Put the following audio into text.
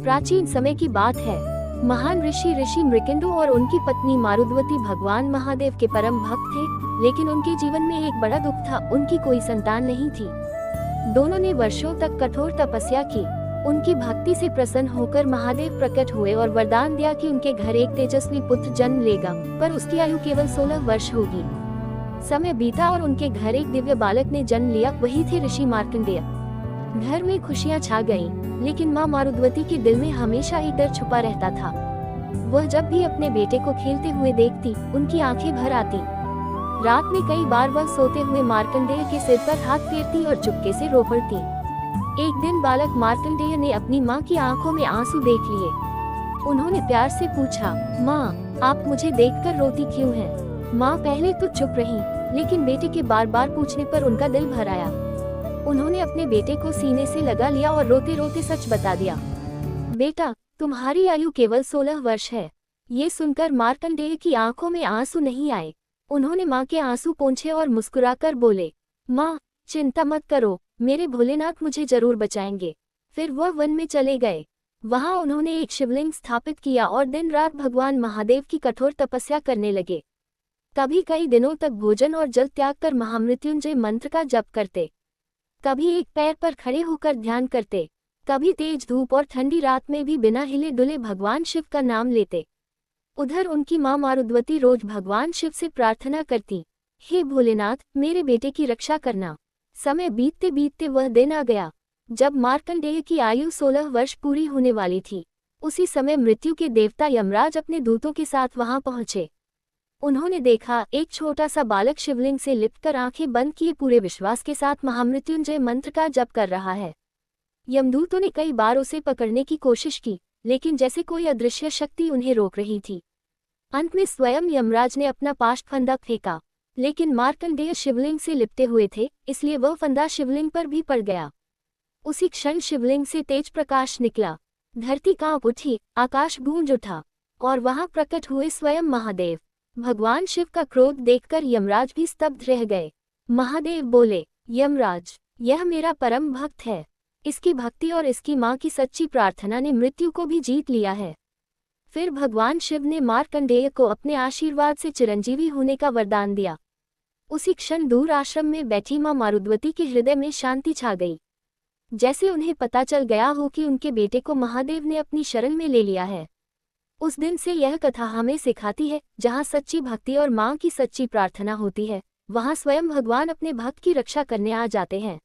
प्राचीन समय की बात है। महान ऋषि मृकंडू और उनकी पत्नी मारुद्वती भगवान महादेव के परम भक्त थे, लेकिन उनके जीवन में एक बड़ा दुख था, उनकी कोई संतान नहीं थी। दोनों ने वर्षों तक कठोर तपस्या की। उनकी भक्ति से प्रसन्न होकर महादेव प्रकट हुए और वरदान दिया कि उनके घर एक तेजस्वी पुत्र जन्म लेगा, पर उसकी आयु केवल 16 वर्ष होगी। समय बीता और उनके घर एक दिव्य बालक ने जन्म लिया, वही थे ऋषि मार्कंडेय। घर में खुशियां छा गईं, लेकिन मां मारुद्वती के दिल में हमेशा एक डर छुपा रहता था। वह जब भी अपने बेटे को खेलते हुए देखती, उनकी आंखें भर आती। रात में कई बार वह सोते हुए मार्कंडेय के सिर पर हाथ फेरती और चुपके से रो पड़ती। एक दिन बालक मार्कंडेय ने अपनी मां की आंखों में आंसू देख लिए। उन्होंने प्यार से पूछा, मां, आप मुझे देखकर रोती क्यों हैं? मां पहले तो चुप रही, लेकिन बेटे के बार बार पूछने पर उनका दिल भर आया। उन्होंने अपने बेटे को सीने से लगा लिया और रोते रोते सच बता दिया, बेटा, तुम्हारी आयु केवल 16 वर्ष है। ये सुनकर मार्कंडेय की आंखों में आंसू नहीं आए। उन्होंने मां के आंसू पोंछे और मुस्कुराकर बोले, मां, चिंता मत करो, मेरे भोलेनाथ मुझे जरूर बचाएंगे। फिर वह वन में चले गए। वहां उन्होंने एक शिवलिंग स्थापित किया और दिन रात भगवान महादेव की कठोर तपस्या करने लगे। कभी कई दिनों तक भोजन और जल त्याग कर महामृत्युंजय मंत्र का जप करते, कभी एक पैर पर खड़े होकर ध्यान करते, कभी तेज धूप और ठंडी रात में भी बिना हिले डुले भगवान शिव का नाम लेते। उधर उनकी मां मारुद्वती रोज भगवान शिव से प्रार्थना करती, हे भोलेनाथ, मेरे बेटे की रक्षा करना। समय बीतते बीतते वह दिन आ गया जब मार्कंडेय की आयु 16 वर्ष पूरी होने वाली थी। उसी समय मृत्यु के देवता यमराज अपने दूतों के साथ वहां पहुंचे। उन्होंने देखा, एक छोटा सा बालक शिवलिंग से लिपटकर आंखें बंद किए पूरे विश्वास के साथ महामृत्युंजय मंत्र का जप कर रहा है। यमदूतों ने कई बार उसे पकड़ने की कोशिश की, लेकिन जैसे कोई अदृश्य शक्ति उन्हें रोक रही थी। अंत में स्वयं यमराज ने अपना पाश फंदा फेंका, लेकिन मार्कंडेय शिवलिंग से लिपटे हुए थे, इसलिए वह फंदा शिवलिंग पर भी पड़ गया। उसी क्षण शिवलिंग से तेज प्रकाश निकला, धरती कांप उठी, आकाश गूंज उठा और वहां प्रकट हुए स्वयं महादेव। भगवान शिव का क्रोध देखकर यमराज भी स्तब्ध रह गए। महादेव बोले, यमराज, यह मेरा परम भक्त है। इसकी भक्ति और इसकी मां की सच्ची प्रार्थना ने मृत्यु को भी जीत लिया है। फिर भगवान शिव ने मार्कंडेय को अपने आशीर्वाद से चिरंजीवी होने का वरदान दिया। उसी क्षण दूर आश्रम में बैठी मां मारुद्वती के हृदय में शांति छा गई, जैसे उन्हें पता चल गया हो कि उनके बेटे को महादेव ने अपनी शरण में ले लिया है। उस दिन से यह कथा हमें सिखाती है, जहाँ सच्ची भक्ति और मां की सच्ची प्रार्थना होती है, वहाँ स्वयं भगवान अपने भक्त की रक्षा करने आ जाते हैं।